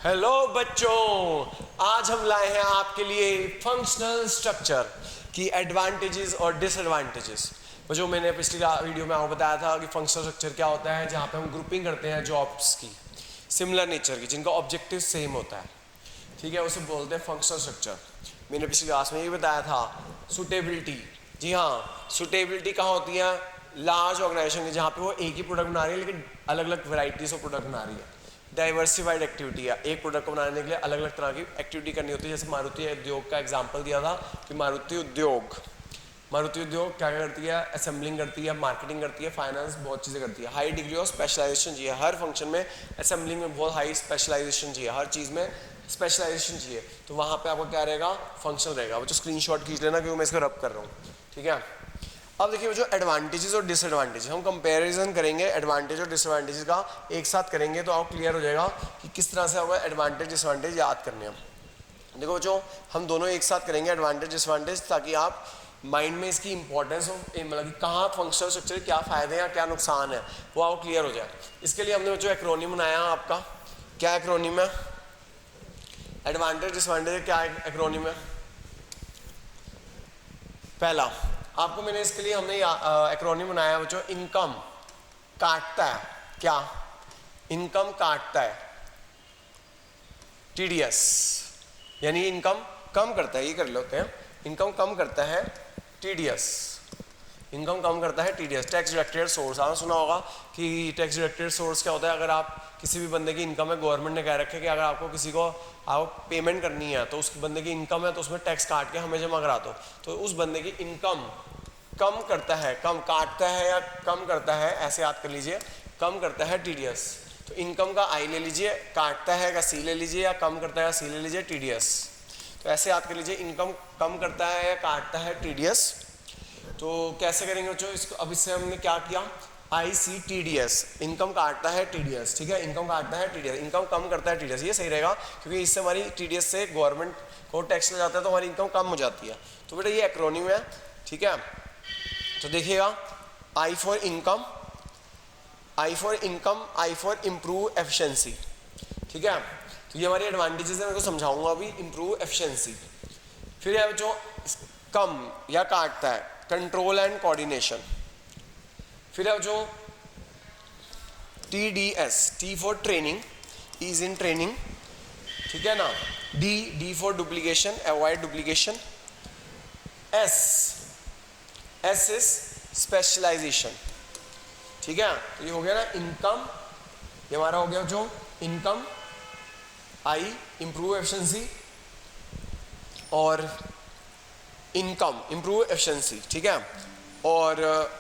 Hello बच्चों, आज हम लाए हैं आपके लिए फंक्शनल स्ट्रक्चर की एडवांटेजेस और डिसएडवांटेजेस। जो मैंने पिछली वीडियो में आपको बताया था कि फंक्शनल स्ट्रक्चर क्या होता है, जहाँ पे हम ग्रुपिंग करते हैं जॉब्स की सिमिलर नेचर की, जिनका ऑब्जेक्टिव सेम होता है, ठीक है, उसे बोलते हैं फंक्शनल स्ट्रक्चर। मैंने पिछली क्लास में ये बताया था सुटेबिलिटी। जी हाँ, सुटेबिलिटी कहाँ होती है? लार्ज ऑर्गेनाइजेशन की, जहाँ पे वो एक ही प्रोडक्ट बना रही है लेकिन अलग अलग वेराइटीज ऑफ प्रोडक्ट बना रही है। डाइवर्सिफाइड एक्टिविटी है, एक प्रोडक्ट को बनाने के लिए अलग अलग तरह की एक्टिविटी करनी होती है। जैसे मारुति उद्योग का एग्जांपल दिया था कि मारुति उद्योग क्या करती है? असेंबलिंग करती है, मार्केटिंग करती है, फाइनेंस, बहुत चीज़ें करती है। हाई डिग्री ऑफ स्पेशलाइजेशन चाहिए हर फंक्शन में। असेंबलिंग में बहुत हाई स्पेशलाइजेशन चाहिए, हर चीज़ में स्पेशलाइजेशन चाहिए। तो वहाँ पे आपको क्या रहेगा? फंक्शनल रहेगा। वो जो स्क्रीनशॉट खींच लेना क्योंकि मैं इसको रब कर रहा हूँ, ठीक है। अब देखिए जो एडवांटेजेस और डिसएडवांटेजेस, हम कंपैरिजन करेंगे एडवांटेज और डिसएडवांटेजेस का एक साथ करेंगे, तो आपको क्लियर हो जाएगा कि किस तरह से हमें एडवांटेज डिसएडवांटेज याद करने हैं। देखो जो हम दोनों एक साथ करेंगे एडवांटेज डिसएडवांटेज, ताकि आप माइंड में इसकी इंपॉर्टेंस हो, मतलब कि कहाँ फंक्शनल स्ट्रक्चर क्या फ़ायदे हैं क्या नुकसान है, वो आपको क्लियर हो जाए। इसके लिए हमने जो एक्रोनिम बनाया आपका, क्या एक्रोनिम है? एडवांटेज डिसएडवांटेज क्या एक्रोनिम है? पहला आपको मैंने इसके लिए हमने एक्रोनिम बनाया जो इनकम काटता है, क्या? इनकम काटता है, टीडीएस, यानी इनकम कम करता है, ये कर लेते हैं, इनकम कम करता है टीडीएस, इनकम कम करता है टीडीएस। टैक्स डिडक्टेड सोर्स, आपने सुना होगा कि टैक्स डिडक्टेड सोर्स क्या होता है। अगर आप किसी भी बंदे की इनकम है, गवर्नमेंट ने कह रखा है कि अगर आपको किसी को आप पेमेंट करनी है तो उस बंदे की इनकम है तो उसमें टैक्स काट के हमें जमा करा दो, तो उस बंदे की इनकम कम करता है, कम काटता है या कम करता है, ऐसे याद कर लीजिए, कम करता है टीडीएस। तो इनकम का आई ले लीजिए, काटता है का सी ले लीजिए, या कम करता है का सी ले लीजिए, टीडीएस। तो ऐसे याद कर लीजिए, इनकम कम करता है या काटता है टीडीएस। तो कैसे करेंगे बच्चों इसको? अब इससे हमने क्या किया? ICTDS, इनकम काटता है टीडीएस, ठीक है, इनकम काटता है टीडीएस, इनकम कम करता है टीडीएस, ये सही रहेगा क्योंकि इससे हमारी टीडीएस से गवर्नमेंट को टैक्स लग जाता है तो हमारी इनकम कम हो जाती है। तो बेटा ये एक्रोनिम है, ठीक है। तो देखिएगा, I for income, I for improve efficiency, ठीक है। तो ये हमारी एडवांटेजेस है, मैं को समझाऊंगा अभी। इम्प्रूव एफिशिएंसी, फिर है जो कम या काटता है, कंट्रोल एंड कोऑर्डिनेशन। फिर है जो TDS, T for training, is in training, ठीक है ना। D for duplication, avoid duplication. S is specialisation, ठीक है। तो ये हो गया ना इनकम, ये हमारा हो गया जो इनकम, I इम्प्रूव एफिशिएंसी, और इनकम इम्प्रूव एफिशिएंसी, ठीक है। और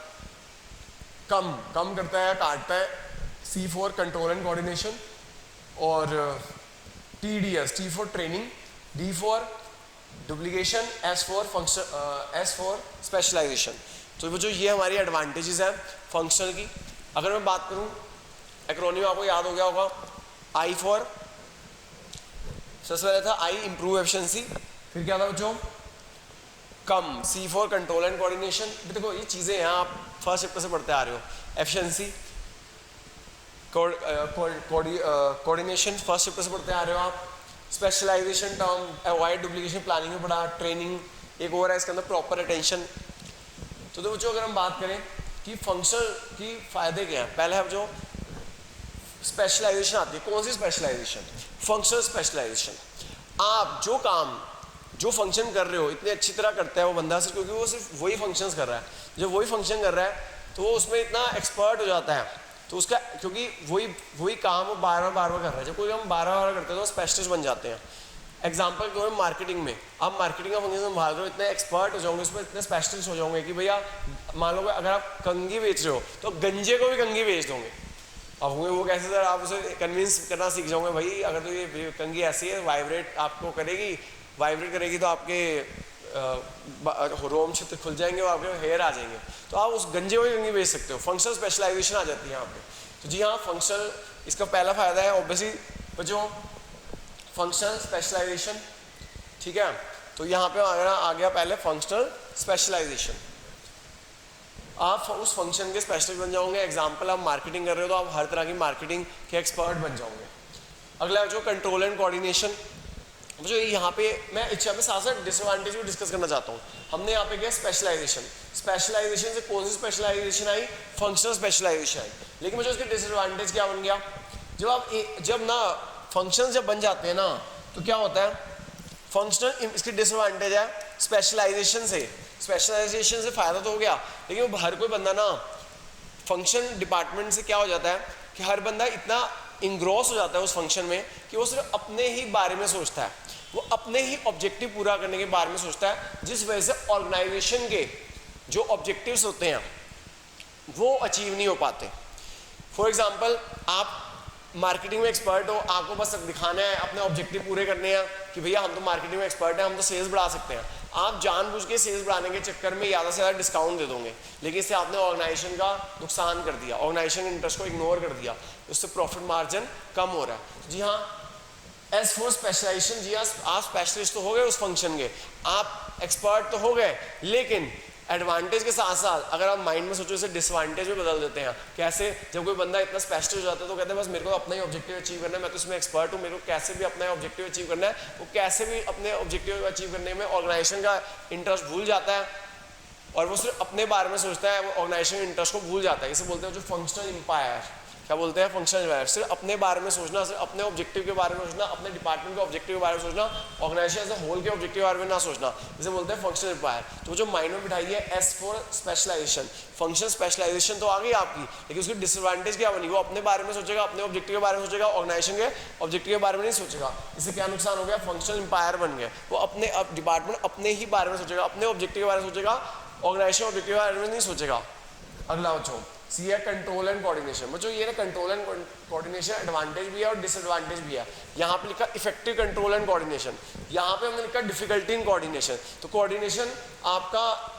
कम करता है, काटता है, C for control and coordination, और TDS, T for training, D for duplication, S for specialisation. तो वो जो ये हमारी एडवांटेजेस हैं फंक्शनल की। अगर मैं बात करूं, एक्रोनिम आपको याद हो गया होगा, I फॉर, सबसे पहले था I इम्प्रूव एफिशिएंसी, फिर क्या था बच्चों? कम, C for control and coordination. देखो ये चीज़ें हैं, आप फर्स्ट चैप्टर से पढ़ते आ रहे हो। एफिशिएंसी, कोऑर्डिनेशन फर्स्ट चैप्टर से पढ़ते आ रहे हो आप। Specialisation term, avoid duplication planning में पढ़ा। ट्रेनिंग एक और है इसके अंदर, प्रॉपर अटेंशन। तो बच्चों अगर हम बात करें कि फंक्शनल की फ़ायदे क्या हैं, पहले हम जो स्पेशलाइजेशन आती है, कौन सी स्पेशलाइजेशन? Functional specialisation. आप जो काम, जो फंक्शन कर रहे हो इतने अच्छी तरह करता है वो बंदा, सिर्फ क्योंकि वो सिर्फ वही फंक्शंस कर रहा है। जब वही फंक्शन कर रहा है तो वो उसमें इतना एक्सपर्ट हो जाता है, तो उसका, क्योंकि वही काम वो बार बार कर रहा है। जब कोई हम बार करते हैं तो स्पेशलिस्ट बन जाते हैं। एग्जाम्पल क्यों है? मार्केटिंग में आप मार्केटिंग का फंक्शन संभाल रहे हो, इतने एक्सपर्ट हो जाओगे उसमें, इतने स्पेशलिस्ट हो जाओगे कि भैया मान लो अगर आप कंघी बेच रहे हो तो गंजे को भी कंघी बेच दोगे। अब वो कैसे सर? आप उसे कन्विंस करना सीख जाओगे, भाई अगर तो ये कंघी ऐसी है, वाइब्रेट आपको करेगी, वाइब्रेट करेगी तो आपके रोम क्षेत्र खुल जाएंगे और आपके हेयर आ जाएंगे, तो आप उस गंजे को ही कंघी बेच सकते हो। फंक्शनल स्पेशलाइजेशन आ जाती है यहाँ पे। तो जी हाँ, फंक्शनल, इसका पहला फायदा है ऑब्वियसली बच्चों फंक्शनल स्पेशलाइजेशन, ठीक है। तो यहाँ पे आ गया पहले फंक्शनल स्पेशलाइजेशन। आप उस फंक्शन के स्पेशलिस्ट बन जाओगे। एग्जाम्पल आप मार्केटिंग कर रहे हो तो आप हर तरह की मार्केटिंग के एक्सपर्ट बन जाओगे। अगला जो कंट्रोल एंड कोऑर्डिनेशन, जो यहाँ पे मैं इच्छा में साथ साथ डिसएडवांटेज भी डिस्कस करना चाहता हूँ। हमने यहाँ पे किया स्पेशलाइजेशन, स्पेशलाइजेशन से कौन सी स्पेशलाइजेशन आई, फंक्शनल स्पेशलाइजेशन आई। लेकिन मुझे उसके डिसएडवांटेज क्या बन गया, जब ना फंक्शन जब बन जाते हैं ना तो क्या होता है, फंक्शनल इसकी डिसएडवांटेज है स्पेशलाइजेशन से फायदा तो हो गया, लेकिन वो हर कोई बंदा ना फंक्शन डिपार्टमेंट से क्या हो जाता है कि हर बंदा इतना इंग्रॉस हो जाता है उस फंक्शन में कि वो सिर्फ अपने ही बारे में सोचता है, वो अपने ही ऑब्जेक्टिव पूरा करने के बारे में सोचता है, जिस वजह से ऑर्गेनाइजेशन के जो ऑब्जेक्टिव्स होते हैं वो अचीव नहीं हो पाते। फॉर एग्जांपल, आप मार्केटिंग में एक्सपर्ट हो, आपको बस दिखाना है, अपने ऑब्जेक्टिव पूरे करने हैं कि भैया हम तो मार्केटिंग में एक्सपर्ट हैं, हम तो सेल्स बढ़ा सकते हैं। आप जानबूझ के सेल्स बढ़ाने के चक्कर में ज़्यादा से ज़्यादा डिस्काउंट दे दोगे, लेकिन इससे आपने ऑर्गेनाइजेशन का नुकसान कर दिया, ऑर्गेनाइजेशन के इंटरेस्ट को इग्नोर कर दिया, उससे प्रॉफिट मार्जिन कम हो रहा है। जी हाँ, एज फॉर स्पेशलाइजेशन, जी हाँ, आप स्पेशलिस्ट तो हो गए उस फंक्शन के, आप एक्सपर्ट तो हो गए, लेकिन एडवांटेज के साथ साथ अगर आप माइंड में सोचो इसे डिसएडवांटेज में बदल देते हैं। कैसे? जब कोई बंदा इतना स्पेशलिस्ट हो जाता है तो कहते हैं बस मेरे को अपना ही ऑब्जेक्टिव अचीव करना है, मैं तो इसमें एक्सपर्ट हूँ, मेरे को कैसे भी अपना ऑब्जेक्टिव अचीव करना है, वो कैसे भी अपने ऑब्जेक्टिव अचीव करने में ऑर्गेनाइजेशन का इंटरेस्ट भूल जाता है और वो सिर्फ अपने बारे में सोचता है, वो ऑर्गेनाइजेशन के इंटरेस्ट को भूल जाता है। इसे बोलते हैं जो फंक्शनल एम्पायर, क्या बोलते हैं, फंक्शनल एम्पायर। सिर्फ अपने बारे में सोचना, सिर्फ अपने ऑब्जेक्टिव के बारे में सोचना, अपने डिपार्टमेंट के ऑब्जेक्टिव के बारे में सोचना, ऑर्गेनाइजेशन एज अ होल के ऑब्जेक्टिव के बारे में ना सोचना, इसे बोलते हैं फंक्शनल एम्पायर। तो जो माइंड में बिठाई है S for specialisation, function specialisation तो आ गई आपकी, लेकिन उसकी डिसएडवांटेज क्या बनी, वो अपने बारे में सोचेगा, अपने ऑब्जेक्टिव के बारे में सोचेगा, ऑर्गेनाइजेशन के ऑब्जेक्टिव के बारे में नहीं सोचेगा। इससे क्या नुकसान हो गया, फंक्शनल एम्पायर बन गया, वो अपने डिपार्टमेंट अपने ही बारे में सोचेगा, अपने ऑब्जेक्टिव के बारे में सोचेगा, ऑर्गेनाइजेशन ऑब्जेक्टिव के बारे में नहीं सोचेगा। अगला बच्चों सी है कंट्रोल एंड कोऑर्डिनेशन। बच्चों ये ना कंट्रोल एंड कोऑर्डिनेशन एडवांटेज भी है और डिसएडवांटेज भी है। यहाँ पे लिखा इफेक्टिव कंट्रोल एंड कोऑर्डिनेशन, यहाँ पे हमने लिखा डिफिकल्टी इन कोऑर्डिनेशन। तो कोऑर्डिनेशन आपका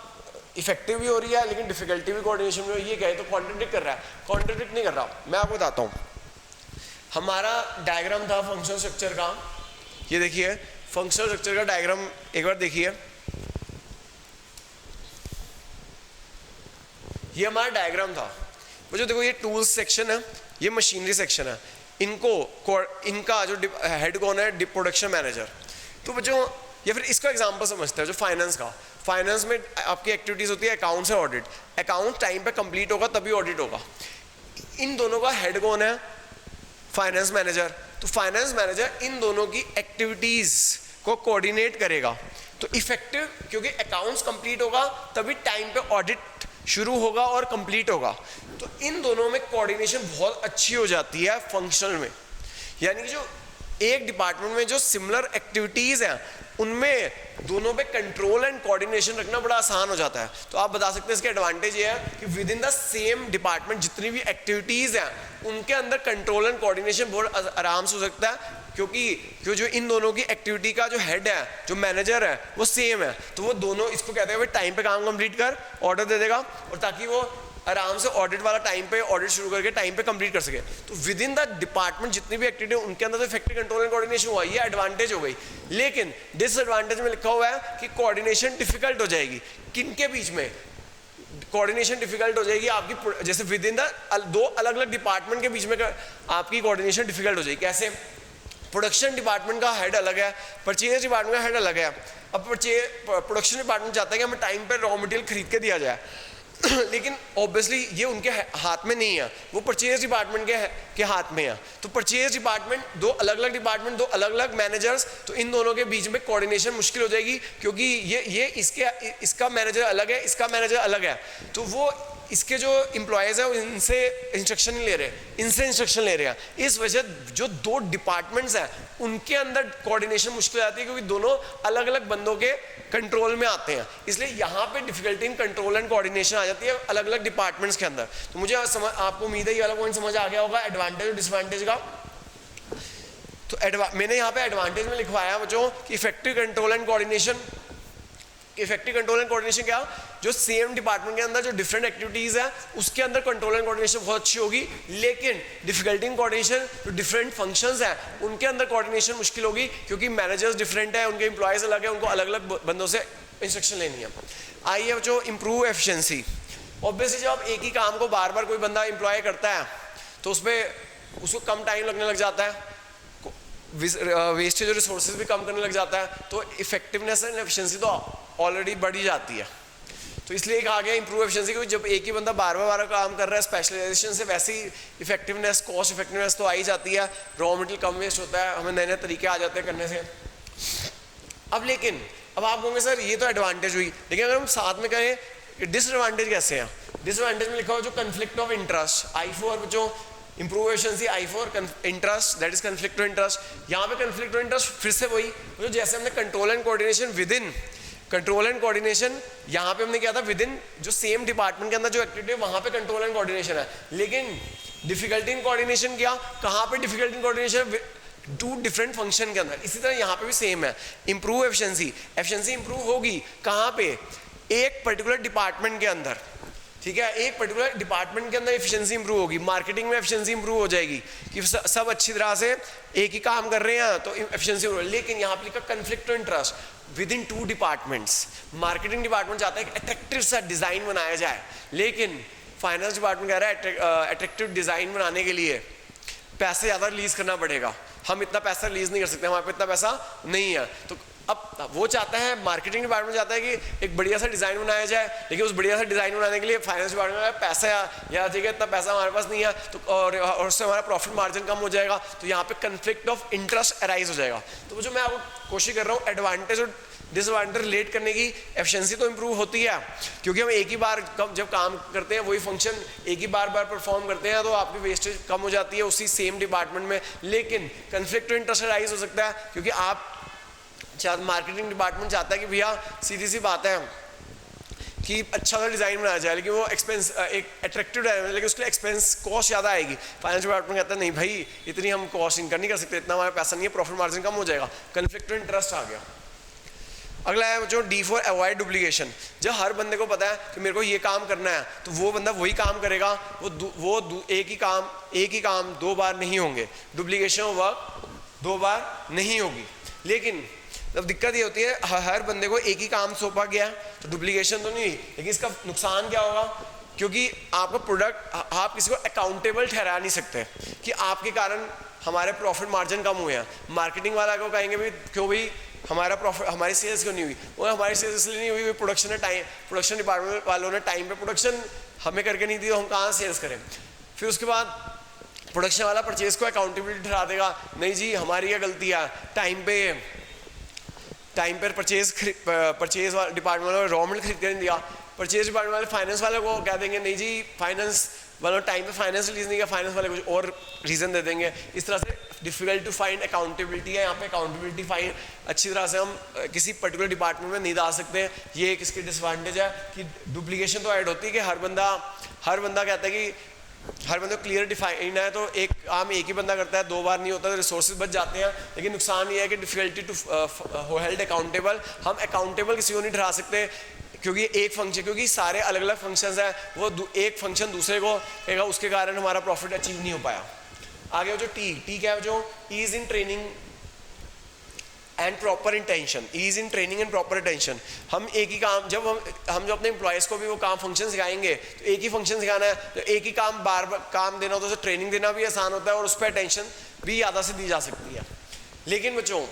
इफेक्टिव भी हो रही है लेकिन डिफिकल्टी भी कोऑर्डिनेशन में हो रही है, क्या है तो कॉन्ट्रडिक्ट कर रहा है, कॉन्ट्रडिक्ट नहीं कर रहा। मैं आपको बताता हूँ, हमारा डायग्राम था फंक्शनल स्ट्रक्चर का, ये देखिए फंक्शनल स्ट्रक्चर का डायग्राम एक बार देखिए, ये हमारा डायग्राम था। मुझे देखो ये टूल्स सेक्शन है, ये मशीनरी सेक्शन है, इनका जो हेड कौन है, प्रोडक्शन मैनेजर। तो बच्चों या फिर इसका एग्जांपल समझते हैं जो फाइनेंस का, फाइनेंस में आपकी एक्टिविटीज होती है अकाउंट्स और ऑडिट। अकाउंट टाइम पे कंप्लीट होगा तभी ऑडिट होगा। इन दोनों का हेड कौन है, फाइनेंस मैनेजर। तो फाइनेंस मैनेजर इन दोनों की एक्टिविटीज को कोऑर्डिनेट करेगा। तो इफेक्टिव, क्योंकि अकाउंट्स कंप्लीट होगा तभी टाइम पे ऑडिट शुरू होगा और कंप्लीट होगा। तो इन दोनों में कोऑर्डिनेशन बहुत अच्छी हो जाती है फंक्शनल में, यानी कि जो एक डिपार्टमेंट में जो सिमिलर एक्टिविटीज हैं उनमें दोनों पे कंट्रोल एंड कोऑर्डिनेशन रखना बड़ा आसान हो जाता है। तो आप बता सकते हैं इसके एडवांटेज ये है कि with in the same department जितनी भी एक्टिविटीज हैं उनके अंदर कंट्रोल एंड कोऑर्डिनेशन बहुत आराम से हो सकता है, क्योंकि जो इन दोनों की एक्टिविटी का जो हेड है, जो मैनेजर है, वो सेम है। तो वो दोनों इसको कहते हैं भाई टाइम पे काम कंप्लीट कर, ऑर्डर दे देगा, और ताकि वो आराम से ऑडिट वाला टाइम पे ऑडिट शुरू करके टाइम पे कंप्लीट कर सके। तो विद इन द डिपार्टमेंट जितनी भी एक्टिविटी उनके अंदर तो इफेक्टिव कंट्रोल एंड कोऑर्डिनेशन हुआ, ये एडवांटेज हो गई। लेकिन डिसएडवांटेज में लिखा हुआ है कि कोऑर्डिनेशन डिफिकल्ट हो जाएगी। किनके बीच में कोऑर्डिनेशन डिफिकल्ट हो जाएगी आपकी, जैसे विद इन द दो अलग अलग डिपार्टमेंट के बीच में आपकी कोऑर्डिनेशन डिफिकल्ट हो जाएगी। कैसे? प्रोडक्शन डिपार्टमेंट का हेड अलग है, परचेज डिपार्टमेंट का हेड अलग है। अब प्रोडक्शन डिपार्टमेंट चाहता है कि हमें टाइम पर रॉ मटेरियल खरीद के दिया जाए लेकिन ऑब्वियसली ये उनके हाथ में नहीं है, वो परचेज डिपार्टमेंट के हाथ में है। तो परचेज डिपार्टमेंट दो अलग अलग डिपार्टमेंट, दो अलग अलग मैनेजर्स, तो इन दोनों के बीच में कोऑर्डिनेशन मुश्किल हो जाएगी, क्योंकि ये इसका मैनेजर अलग है, इसका मैनेजर अलग है। तो वो इसके जो एम्प्लॉयज़ हैं इनसे इंस्ट्रक्शन नहीं ले रहे, इनसे इंस्ट्रक्शन ले रहे हैं। इस वजह जो दो डिपार्टमेंट्स हैं उनके अंदर कोऑर्डिनेशन मुश्किल हो जाती है, क्योंकि दोनों अलग अलग बंदों के कंट्रोल में आते हैं। इसलिए यहाँ पे difficulty in control and coordination आ जाती है अलग अलग डिपार्टमेंट्स के अंदर। तो मुझे आपको उम्मीद है ये वाला पॉइंट समझ आ गया होगा एडवांटेज और डिसएडवांटेज का। तो मैंने यहाँ पे एडवांटेज में लिखवाया बच्चों कि effective control and coordination. Effective control and coordination क्या, जो सेम डिपार्टमेंट के अंदर जो डिफरेंट एक्टिविटीज है उसके अंदर कंट्रोल एंड कोऑर्डिनेशन बहुत अच्छी होगी। लेकिन डिफिकल्टी इन कोऑर्डिनेशन, जो डिफरेंट फंक्शंस हैं उनके अंदर कोऑर्डिनेशन मुश्किल होगी, क्योंकि मैनेजर्स डिफरेंट है, उनके एम्प्लॉयज अलग है, उनको अलग अलग बंदों से इंस्ट्रक्शन लेनी है। आइए जो इंप्रूव एफिशिएंसी। ऑब्वियसली जब आप एक ही काम को बार बार कोई बंदा एम्प्लॉय करता है तो उसमें उसको कम टाइम लगने लग जाता है, वेस्टेज और रिसोर्सेज भी कम करने लग जाता है, तो इफेक्टिवनेस एंड एफिशिएंसी तो ऑलरेडी बढ़ ही जाती है। तो इसलिए कहा गया इंप्रूव एफिशिएंसी, क्योंकि जब एक ही बंदा बार बार काम कर रहा है स्पेशलाइजेशन से, वैसे ही इफेक्टिवनेस, कॉस्ट इफेक्टिवनेस तो आ ही जाती है, रॉ मटेरियल कम वेस्ट होता है, हमें नए नए तरीके आ जाते हैं करने से। अब लेकिन अब आप कहोगे सर ये तो एडवांटेज हुई, लेकिन अगर हम साथ में कहें डिसएडवांटेज कैसे हैं, डिसएडवांटेज में लिखा हो जो कन्फ्लिक्ट ऑफ इंटरेस्ट, I4 जो improve efficiency, I4 interest, that is conflict of interest. यहाँ पे कन्फ्लिक्ट ऑफ इंटरेस्ट फिर से वही जो जैसे हमने control and coordination with in, control and coordination यहाँ पे हमने किया था विद इन जो सेम डिपार्टमेंट के अंदर जो एक्टिविटी है वहाँ पे कंट्रोल एंड कोऑर्डिनेशन है, लेकिन डिफिकल्टी इन कोऑर्डिनेशन क्या, कहाँ पे difficulty in coordination, two different function के अंदर। इसी तरह यहाँ पे भी सेम है, इंप्रूव एफिशिएंसी, एफिशिएंसी इंप्रूव होगी कहाँ पे, एक पर्टिकुलर डिपार्टमेंट के अंदर, ठीक है, एक पर्टिकुलर डिपार्टमेंट के अंदर एफिशिएंसी इंप्रूव होगी। मार्केटिंग में एफिशिएंसी इंप्रूव हो जाएगी कि सब अच्छी तरह से एक ही काम कर रहे हैं तो एफिशिएंसी इंप्रूव। लेकिन यहाँ पे लिखा conflict of interest within two departments. Marketing department चाहता है कि अट्रैक्टिव सा डिजाइन बनाया जाए, लेकिन फाइनेंस डिपार्टमेंट कह रहा है अट्रैक्टिव डिजाइन बनाने के लिए पैसे ज़्यादा रिलीज करना पड़ेगा, हम इतना पैसा रिलीज नहीं कर सकते, हमारे पास इतना पैसा नहीं है। तो अब वो चाहता है, मार्केटिंग डिपार्टमेंट चाहता है कि एक बढ़िया सा डिज़ाइन बनाया जाए, लेकिन उस बढ़िया सा डिज़ाइन बनाने के लिए फाइनेंस डिपार्टमेंट में पैसा या ठीक है इतना पैसा हमारे पास नहीं है, तो और उससे हमारा प्रॉफिट मार्जिन कम हो जाएगा, तो यहाँ पे कन्फ्लिक्ट ऑफ इंटरेस्ट अराइज हो जाएगा। तो जो मैं आपको कोशिश कर रहा हूँ एडवांटेज और डिसएडवांटेज रिलेट करने की, एफिशिएंसी तो इंप्रूव होती है क्योंकि हम एक ही बार जब काम करते हैं वही फंक्शन एक ही बार परफॉर्म करते हैं, तो आपकी वेस्टेज कम हो जाती है उसी सेम डिपार्टमेंट में। लेकिन कन्फ्लिक्ट ऑफ इंटरेस्ट अराइज हो सकता है क्योंकि आप मार्केटिंग डिपार्टमेंट चाहता है कि भैया सीधी सी बात है कि अच्छा सा डिज़ाइन बनाया जाए, लेकिन वो एक्सपेंस एक अट्रैक्टिव डिज़ाइन, लेकिन उसके लिए एक्सपेंस कॉस्ट ज़्यादा आएगी। फाइनेंस डिपार्टमेंट कहता है नहीं भाई इतनी हम कॉस्ट इनकम नहीं कर सकते, इतना हमारा पैसा नहीं है, प्रॉफिट मार्जिन कम हो जाएगा, कन्फ्लिक्ट ऑफ इंटरेस्ट आ गया। अगला है जो D4 अवॉइड डुप्लीकेशन। जब हर बंदे को पता है कि मेरे को ये काम करना है तो वो बंदा वही काम करेगा, वो एक ही काम दो बार नहीं होंगे, डुप्लीकेशन ऑफ वर्क दो बार नहीं होगी। लेकिन अब दिक्कत ये होती है हर बंदे को एक ही काम सौंपा गया तो डुप्लीकेशन तो नहीं हुई, लेकिन इसका नुकसान क्या होगा, क्योंकि आपका प्रोडक्ट आप किसी को अकाउंटेबल ठहरा नहीं सकते कि आपके कारण हमारे प्रॉफिट मार्जिन कम हुए हैं। मार्केटिंग वाला को कहेंगे भाई क्यों भाई हमारा प्रॉफिट, हमारी सेल्स क्यों नहीं हुई, वो हमारी सेल्स इसलिए नहीं हुई, प्रोडक्शन डिपार्टमेंट वालों ने टाइम पे प्रोडक्शन हमें करके नहीं दी, तो हम कहाँ सेल्स करें। फिर उसके बाद प्रोडक्शन वाला परचेज को अकाउंटेबिलिटी ठहरा देगा, नहीं जी हमारी क्या गलती है, टाइम पर परचेज डिपार्टमेंट वालों ने रॉ मटेरियल खरीद कर नहीं दिया, परचेज डिपार्टमेंट वाले फाइनेंस वाले को कह देंगे नहीं जी फाइनेंस वालों टाइम पे फाइनेंस रिलीज नहीं किया, फाइनेंस वाले कुछ और रीज़न दे देंगे। इस तरह से डिफिकल्ट टू फाइंड अकाउंटेबिलिटी है, यहाँ पे अकाउंटेबिलिटी फाइंड अच्छी तरह से हम किसी पर्टिकुलर डिपार्टमेंट में नहीं डाल सकते। ये एक इसकी डिसएडवांटेज है कि डुप्लीकेशन तो ऐड होती है कि हर बंदा कहता है कि हर बंदे को क्लियर डिफाइन है, तो एक काम एक ही बंदा करता है, दो बार नहीं होता, तो रिसोर्सेज बच जाते हैं। लेकिन नुकसान ये है कि डिफिकल्टी टू हेल्ड अकाउंटेबल, हम अकाउंटेबल किसी को नहीं ठहरा सकते क्योंकि एक फंक्शन, क्योंकि सारे अलग अलग फंक्शंस हैं, वो एक फंक्शन दूसरे को कहेगा, उसके कारण हमारा प्रॉफिट अचीव नहीं हो पाया। आगे जो टी क्या है, जो ease in training and proper intention, ease in training and proper intention. हम एक ही काम, जब हम जो अपने एम्प्लॉयज़ को भी वो काम फंक्शन सिखाएंगे तो एक ही फंक्शन सिखाना है, तो एक ही काम बार बार काम देना होता है, तो ट्रेनिंग देना भी आसान होता है और उस पर अटेंशन भी ज़्यादा से दी जा सकती है। लेकिन बच्चों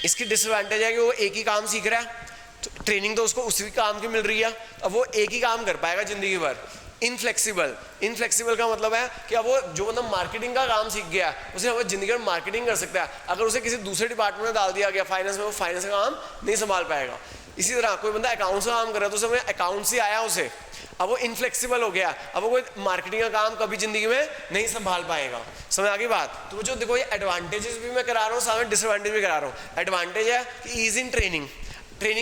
इसकी डिसएडवांटेज है कि वो एक ही काम सीख रहा है, तो ट्रेनिंग तो उसको उसी काम की मिल रही है, अब वो एक ही काम कर पाएगा ज़िंदगी भर। इनफ्लेक्सिबल का मतलब है कि अब वो जो मतलब मार्केटिंग का काम सीख गया उसे वो जिंदगी में मार्केटिंग कर सकता है, अगर उसे किसी दूसरे डिपार्टमेंट में डाल दिया गया फाइनेंस में, वो फाइनेंस का काम नहीं संभाल पाएगा। इसी तरह कोई बंदा अकाउंट्स का काम कर रहा है तो उसे अकाउंट्स ही आया उसे, अब वो इनफ्लेक्सिबल हो गया, अब वो कोई मार्केटिंग का काम कभी जिंदगी में नहीं संभाल पाएगा। समझ आ गई बात। तो जो देखो ये एडवांटेजेस भी मैं करा रहा हूँ, साथ में डिसएडवांटेज भी करा रहा हूँ। एडवांटेज है कि ईज इन ट्रेनिंग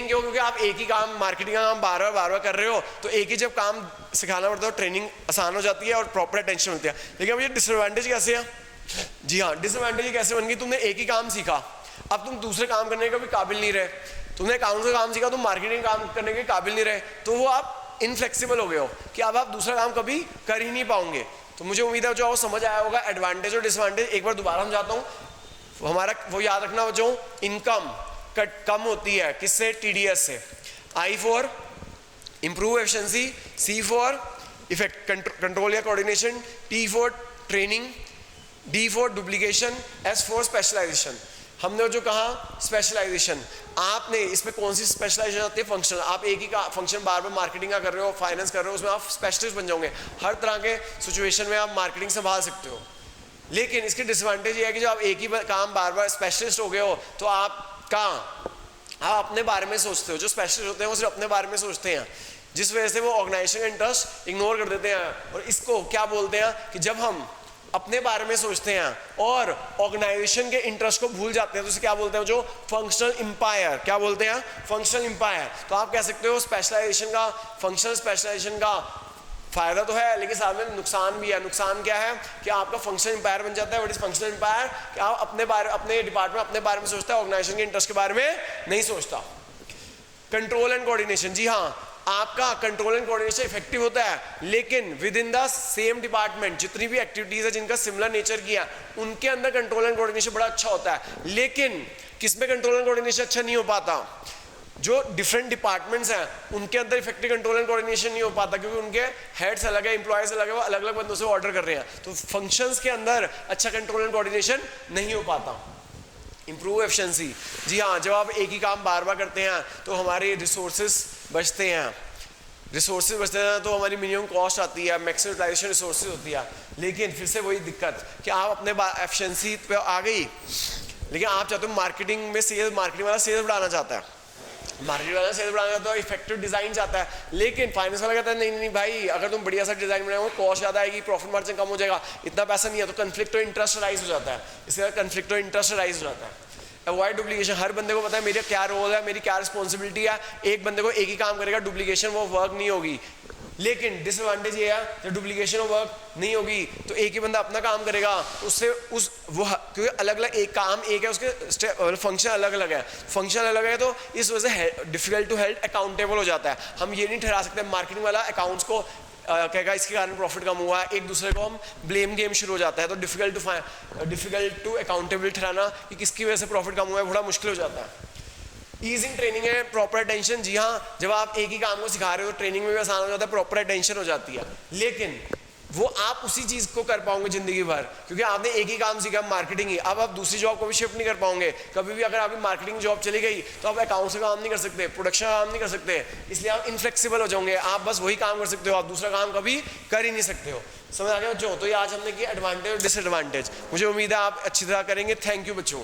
क्यों, क्योंकि आप एक ही काम मार्केटिंग का काम बार बार कर रहे हो, तो एक ही जब काम सिखाना पड़ता है ट्रेनिंग आसान हो जाती है और प्रॉपर अटेंशन मिलती है। लेकिन अब ये डिसएडवांटेज कैसे है, जी हाँ डिसएडवांटेज कैसे बन गई, तुमने एक ही काम सीखा, अब तुम दूसरे काम करने का भी काबिल नहीं रहे, तुमने अकाउंट का काम सीखा, तुम मार्केटिंग काम करने के काबिल नहीं रहे, तो वो आप इनफ्लेक्सिबल हो गए हो कि अब आप दूसरा काम कभी कर ही नहीं पाओगे। तो मुझे उम्मीद है जो समझ आया होगा एडवांटेज और डिसएडवांटेज। एक बार दोबारा हम जाता हूँ, हमारा वो याद रखना बच्चों, इनकम कम होती है किससे, TDS से। I4 improve efficiency, C4 effect control या coordination, T4 training D for duplication, S for specialisation. हमने जो कहा स्पेशलाइजेशन, आपने इसमें कौन सी स्पेशलाइजेशन आती है? फंक्शनल। आप एक ही का फंक्शन बार बार मार्केटिंग का कर रहे हो, फाइनेंस कर रहे हो, उसमें आप स्पेशलिस्ट बन जाओगे, हर तरह के सिचुएशन में आप मार्केटिंग संभाल सकते हो। लेकिन इसकी डिसएडवांटेज ये है कि जब आप एक ही काम बार बार स्पेशलिस्ट हो गए हो तो आप अपने बारे में सोचते हो। जो स्पेशलिस्ट होते हैं वो सिर्फ अपने बारे में सोचते हैं, जिस वजह से वो ऑर्गेनाइजेशन का इंटरेस्ट इग्नोर कर देते हैं। और इसको क्या बोलते हैं कि जब हम अपने बारे में सोचते हैं और ऑर्गेनाइजेशन के इंटरेस्ट को भूल जाते हैं तो उसे क्या बोलते हैं? जो फंक्शनल इंपायर। क्या बोलते हैं? Functional empire. तो आप कह सकते हो स्पेशलाइजेशन का, फंक्शनल स्पेशलाइजेशन का फायदा तो है लेकिन साथ में नुकसान भी है। नुकसान क्या है कि आपका फंक्शनल इंपायर बन जाता है। What is functional empire? कि आप अपने डिपार्टमेंट अपने बारे में सोचता है, ऑर्गेनाइजेशन के इंटरेस्ट के बारे में नहीं सोचता। कंट्रोल एंड कोऑर्डिनेशन, जी हाँ, आपका कंट्रोल एंड कोऑर्डिनेशन इफेक्टिव होता है लेकिन with in the same department जितनी भी एक्टिविटीज है जिनका सिमिलर नेचर की है उनके अंदर कंट्रोल एंड कोऑर्डिनेशन बड़ा अच्छा होता है। लेकिन किसमें कंट्रोल एंड कोऑर्डिनेशन अच्छा नहीं हो पाता? जो डिफरेंट डिपार्टमेंट्स हैं उनके अंदर इफेक्टिव कंट्रोल एंड कोऑर्डिनेशन नहीं हो पाता क्योंकि उनके हेड्स अलग है, एम्प्लॉयज अलग है, वो अलग अलग बंदों से ऑर्डर कर रहे हैं। तो फंक्शंस के अंदर अच्छा कंट्रोल एंड कोऑर्डिनेशन नहीं हो पाता। इंप्रूव एफिशिएंसी, जी हाँ, जब आप एक ही काम बार बार करते हैं तो हमारे रिसोर्सेज बचते हैं। रिसोर्सेज बचते हैं तो हमारी मिनिमम कॉस्ट आती है, मैक्सिमम यूटिलाइजेशन रिसोर्सेज होती है। लेकिन फिर से वही दिक्कत कि आप अपने एफिशिएंसी पे आ गई लेकिन आप चाहते हो मार्केटिंग में सेल्स, मार्केटिंग वाला सेल्स बढ़ाना चाहता है, मार्केटिंग वाला सेल्स बढ़ाना चाहता है, इफेक्टिव डिजाइन चाहता है, लेकिन फाइनेंस वाला कहता है नहीं नहीं भाई, अगर तुम बढ़िया सा डिजाइन बनाओगे कॉस्ट ज़्यादा आएगी, प्रॉफिट मार्जिन कम हो जाएगा, इतना पैसा नहीं है। तो कन्फ्लिक्ट ऑफ इंटरेस्ट राइज हो जाता है। इसके कन्फ्लिक्ट ऑफ इंटरेस्ट राइज हो जाता है। अवॉइड डुप्लीकेशन, हर बंदे को पता है मेरा क्या रोल है, मेरी क्या रिस्पॉन्सिबिलिटी है। एक बंदे को एक ही काम करेगा, डुप्लीकेशन वो वर्क नहीं होगी। लेकिन डिसएडवांटेज ये है जब डुप्लीकेशन वर्क नहीं होगी तो एक ही बंदा अपना काम करेगा, उससे क्योंकि अलग अलग एक काम एक है, उसके फंक्शन अलग अलग है, फंक्शन अलग है तो इस वजह से डिफिकल्ट टू हेल्ड अकाउंटेबल हो जाता है। हम ये नहीं ठहरा सकते मार्केटिंग वाला अकाउंट्स को कहेगा इसके कारण प्रॉफिट कम हुआ है, एक दूसरे को हम ब्लेम गेम शुरू हो जाता है। तो डिफिकल्ट टू अकाउंटेबल ठहराना कि किसकी वजह से प्रॉफिट कम हुआ है बड़ा मुश्किल हो जाता है। ईजिंग ट्रेनिंग है, प्रॉपर अटेंशन, जी हाँ, जब आप एक ही काम को सिखा रहे हो ट्रेनिंग में भी आसान हो जाता है, प्रॉपर अटेंशन हो जाती है। लेकिन वो आप उसी चीज को कर पाओगे जिंदगी भर क्योंकि आपने एक ही काम सीखा, मार्केटिंग ही। अब आप दूसरी जॉब को भी शिफ्ट नहीं कर पाओगे कभी भी। अगर आपकी मार्केटिंग जॉब चली गई तो आप अकाउंट से काम नहीं कर सकते, प्रोडक्शन का काम नहीं कर सकते, इसलिए आप इनफ्लेक्सिबल हो जाओगे। आप बस वही काम कर सकते हो, आप दूसरा काम कभी कर ही नहीं सकते हो। समझ आ गया बच्चों? तो ये आज हमने किया एडवांटेज और डिसएडवांटेज। मुझे उम्मीद है आप अच्छी तरह करेंगे। थैंक यू बच्चों।